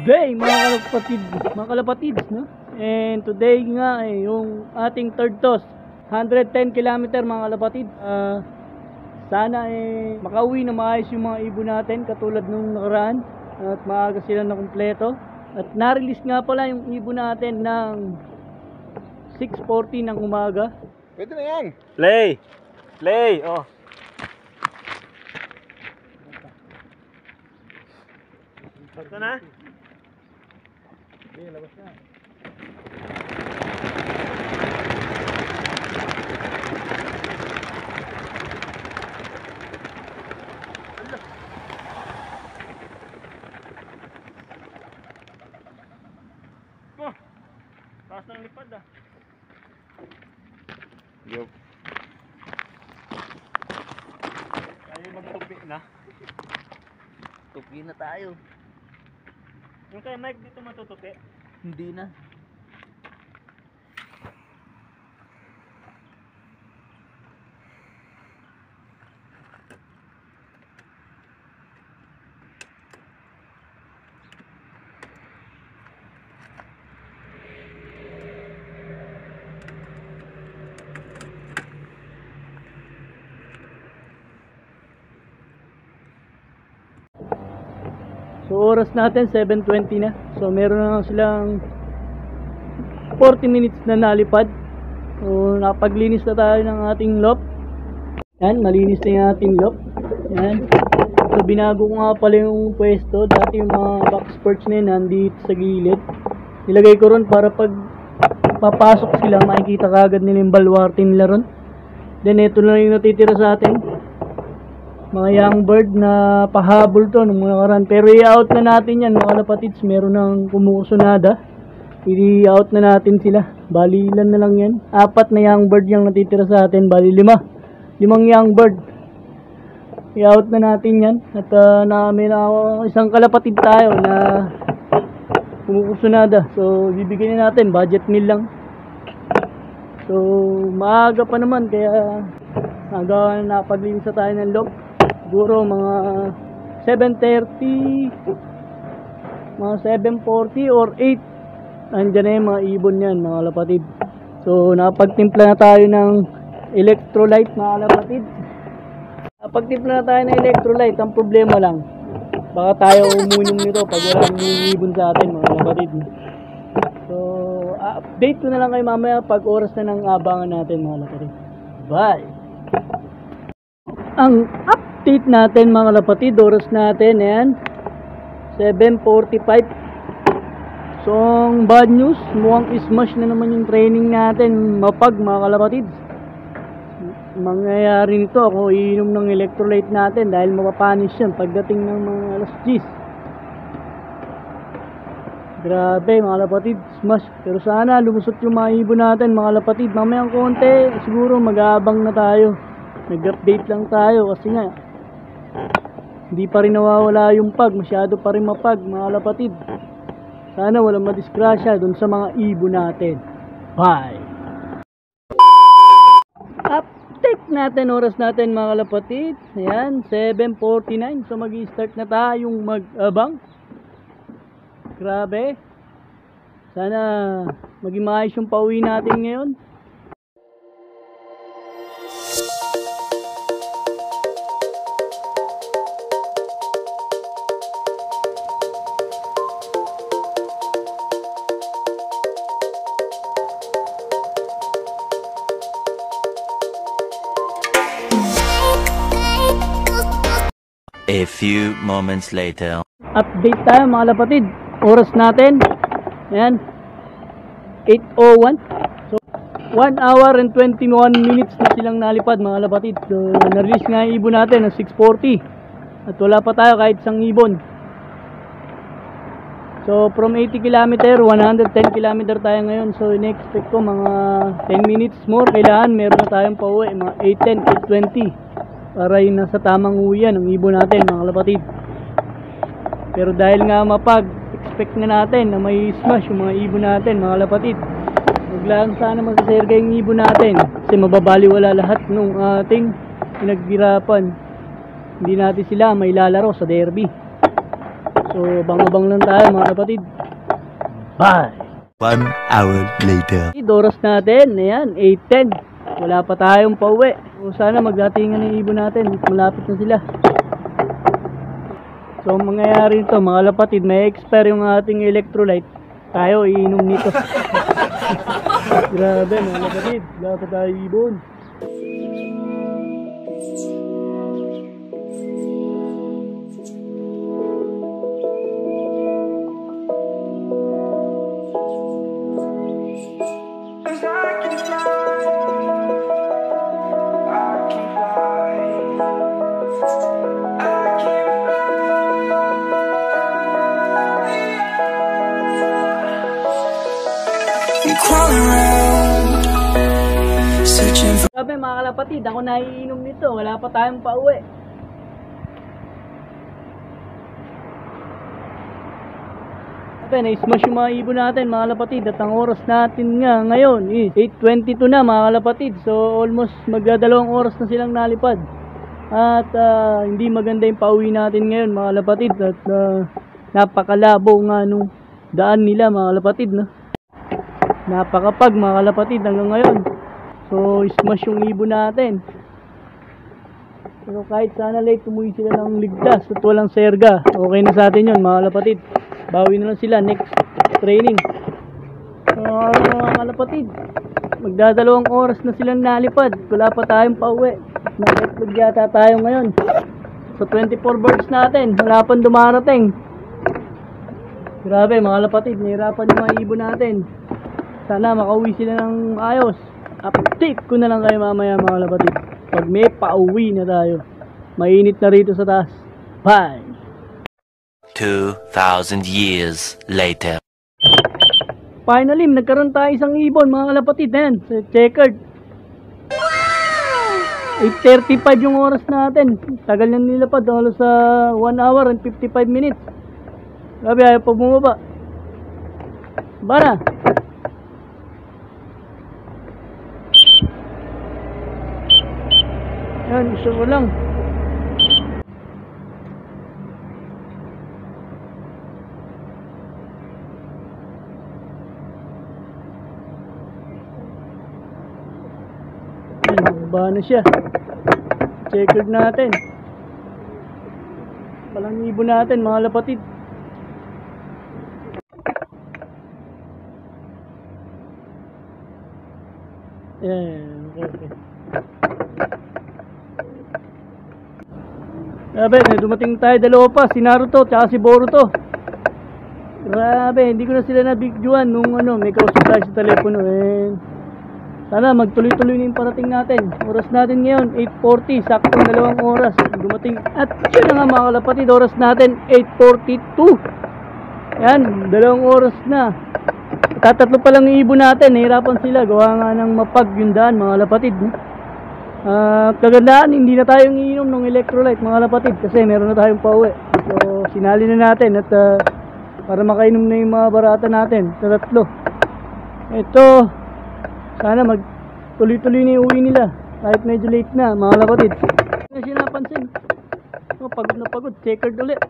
day mga kalapatids, no? And today nga yung ating third toss, 110 kilometer mga kalapatid. Sana makauwi na maayos yung mga ibon natin katulad nung nakaraan at maaga sila na kumpleto. At na-release nga pala yung ibon natin ng 6:40 ng umaga. Pwede na yan. Play, oh. Ito na? Sige, labas na. Oh, taas ng lipad ah. Yup. Tayo magtupi na. Tupi na tayo. Yung kay Mike dito matutupi? Hindi na. So oras natin 7:20 na. So meron na silang 40 minutes na nalipad. So napaglinis na tayo ng ating loft. Yan, malinis na yung ating loft. Yan. So binago ko nga pala yung pwesto. Dati yung mga box perch na yun nandito sa gilid. Nilagay ko ron para pag papasok sila makikita kagad nila yung baluarte nila ron. Then ito na yung natitira sa atin. Mga young bird na pahabol to nung nakaraan. Pero i-out na natin yan mga kalapatids. Meron ng kumusunada. I-out na natin sila. Bali ilan na lang yan. 4 na young bird yung natitira sa atin. Bali 5 young bird. I-out na natin yan. At may isang kalapatid tayo na kumusunada. So bibigyan natin. Budget meal lang. So maaga pa naman. Kaya hanggang napaglinis na tayo ng loob. Siguro mga 7:30, mga 7:40 or 8. Nandiyan na yung mga ibon yan mga kalapatid. So napagtimpla na tayo ng electrolyte mga kalapatid. Napagtimpla na tayo ng electrolyte. Ang problema lang, baka tayo umunom nito pag wala yung ibon sa atin mga kalapatid. So update ko na lang kayo mamaya pag oras na ng abangan natin mga kalapatid. Bye! Ang update natin mga kalapatid, oras natin yan 7:45. So ang bad news, mukhang smash na naman yung training natin. Mapag mga kalapatid. Mangyayari nito, ako iinom ng electrolyte natin dahil mapapanis yan pagdating ng mga alas 10. Grabe mga kalapatid, smash. Pero sana lumusot yung mga ibon natin mga kalapatid. Mamayang konti, siguro mag-aabang na tayo. Nag-update lang tayo kasi nga hindi pa rin nawawala yung pag, masyado pa rin mapag mga kalapatid. Sana walang madisgrasya dun sa mga ibon natin. Bye! Update natin, oras natin mga kalapatid. Ayan, 7:49. So mag-i-start na tayong mag-abang. Grabe. Sana maging maayos yung pauwi natin ngayon. A few moments later. Update tayo mga kalapatid. Oras natin, ayan, 8:01. So 1 hour and 21 minutes na silang nalipad mga kalapatid. So na-release nga yung ibon natin ng 6:40. At wala pa tayo kahit isang ibon. So from 80 km, 110 km tayo ngayon. So in-expect ko mga 10 minutes more. Kailangan meron na tayong pauwi, mga 8:10, 8:20. Para yun nasa tamang uwian ng ibon natin mga kalapatid. Pero dahil nga mapag, expect na natin na may smash yung mga ibon natin mga kalapatid. Huwag lang sana magsaserga yung ibon natin kasi mababaliwala lahat nung ating pinaghirapan. Hindi natin sila may lalaro sa derby. So, abang-abang lang tayo mga kapatid. Bye! 1 hour later. Oras natin, ayan, 8:10. Wala pa tayong pauwi. So, sana magdatingan ng ibon natin. Malapit na sila. So, ang mangyayari nito, mga kapatid, may expire yung ating electrolyte. Tayo, iinom nito. Grabe, mga kapatid. Wala pa tayo ibon. Sabi mga kalapatid, ako naiinom nito. Wala pa tayong pauwi. Sabi, na-smash yung mga ibon natin mga kalapatid. At ang oras natin nga ngayon is 8:22 na mga kalapatid. So almost magdadalawang oras na silang nalipad. At hindi maganda yung pauwi natin ngayon mga kalapatid. At napakalabo nga nung daan nila mga kalapatid, no? Napakapag mga kalapatid hanggang ngayon. So, smash yung ibon natin. Pero kahit sana late, tumuwi sila ng ligtas at walang serga. Okay na sa atin yun mga kalapatid. Bawi na lang sila next training. So, mga kalapatid, magdadalawang oras na silang nalipad. Wala pa tayong pauwi. Nag-etlog yata tayo ngayon. So, 24 birds natin. Wala pang dumarating. Grabe mga kalapatid, nahirapan yung mga ibon natin. Sana makauwi sila ng ayos. Update ko na lang kayo mamaya mga kalapatid. Pag may pauwi na tayo. Mainit na rito sa taas. Bye! 2,000 years later. Finally, nagkaroon tayo isang ibon mga kalapatid. Ayan, sa checkered. 8:35 yung oras natin. Tagal nang nilapad. Halos sa 1 hour and 55 minutes. Grabe, ayaw pa bumaba. Bara! Yan, gusto ko lang. Yan, baba na siya. Checkered natin. Palang ibon natin, mga lapatid. Yan, okay. Grabe, dumating tayo dalawa pa, si Naruto tsaka si Boruto. Grabe, hindi ko na sila nabigjuan nung may kausap tayo sa telepono. Sana magtuloy-tuloy na yung parating natin. Oras natin ngayon, 8:40, saktong 2 oras dumating. At yun na nga mga kalapatid, oras natin 8:42. Yan, 2 oras na. Tatatlo pa lang yung ibon natin, nahirapan sila. Gawa nga ng mapag yung daan mga kalapatid. Kagandaan, hindi na tayong iinom ng electrolyte mga kapatid kasi meron na tayong pauwi. So sinali na natin at para makainom na yung mga barata natin sa tatlo. Ito, sana magtuloy-tuloy na yung uwi nila kahit medyo late na mga kapatid. Hindi na siya napansin. Pagod na pagod, checkered ulit.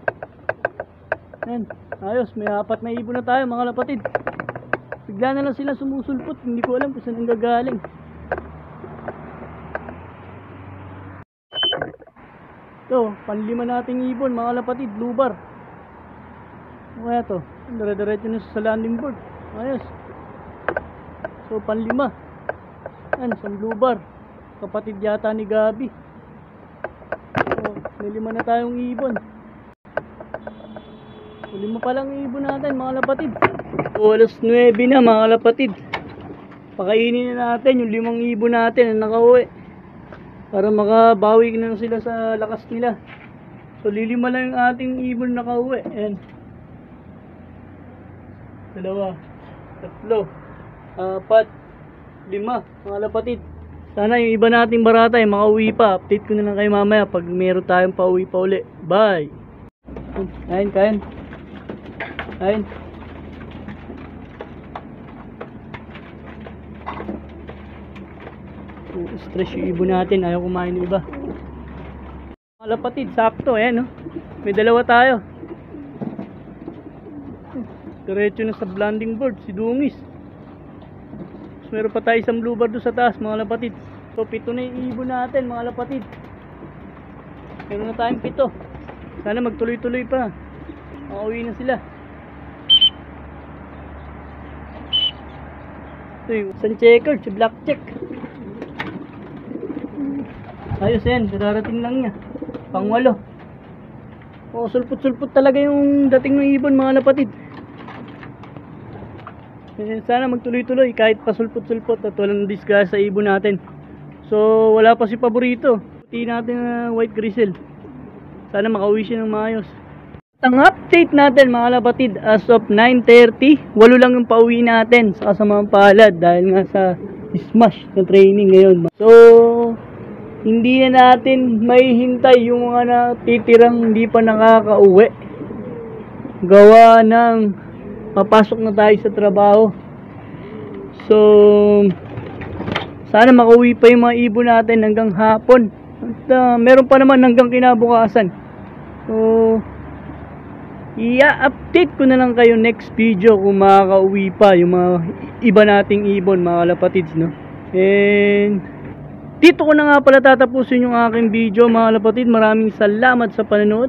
Ayan, ayos, may 4 na ibon na tayo mga kapatid. Bigla na lang sila sumusulpot, hindi ko alam kung saan ang gagaling. So, panlima nating ibon mga lapatid, blue bar. Kaya to, dire-diretso na sa landing board. Ayos. So, panlima. Yan, isang blue bar. Kapatid yata ni Gabi. So, may 5 na tayong ibon. So, 5 pa lang ibon natin mga lapatid. So, alas 9 na mga lapatid. Pakainin na natin yung 5 ibon natin na nakauwi. Para makabawi na sila sa lakas nila. So lilima lang yung ating ibon na nakauwi. Ayan. 2, 3, 4, 5 mga lapatid. Sana yung iba nating barata ay makauwi pa. Update ko na lang kayo mamaya pag meron tayong pauwi pa uli. Bye! Ayan, kain. Ayan. Stress yung ibon natin, ayaw kumain ng iba. Mga lapatid, sakto, ayan, no? May 2 tayo. Diretso na sa landing board si Dungis. Tapos meron pa tayo isang bluebird doon sa taas mga lapatid. So 7 na yung ibon natin mga lapatid. Meron na tayong 7. Sana magtuloy-tuloy pa. Makauwi na sila. Ito yung isang checker, si black check. Ayos yan, dararating lang niya. Pang-8. O, sulpot-sulpot talaga yung dating ng ibon mga lapatid. Sana magtuloy-tuloy kahit pasulpot-sulpot at walang disgrasya sa ibon natin. So wala pa si paborito. Puti natin na white grizzle. Sana makauwi siya ng maayos. Ang update natin mga lapatid as of 9:30, 8 lang yung pauwi natin sa kasamang palad dahil nga sa smash na training ngayon. So hindi na natin may hintay yung mga natitirang hindi pa nakakauwi. Gawa ng papasok na tayo sa trabaho. So sana makauwi pa yung mga ibon natin hanggang hapon. At meron pa naman hanggang kinabukasan. So i-update ko na lang kayo next video kung makakauwi pa yung mga iba nating ibon mga lapatids, no? And dito ko na nga pala tatapusin yung aking video mga lapatid. Maraming salamat sa panonood.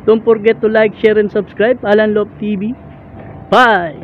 Don't forget to like, share, and subscribe. Alan Love TV. Bye!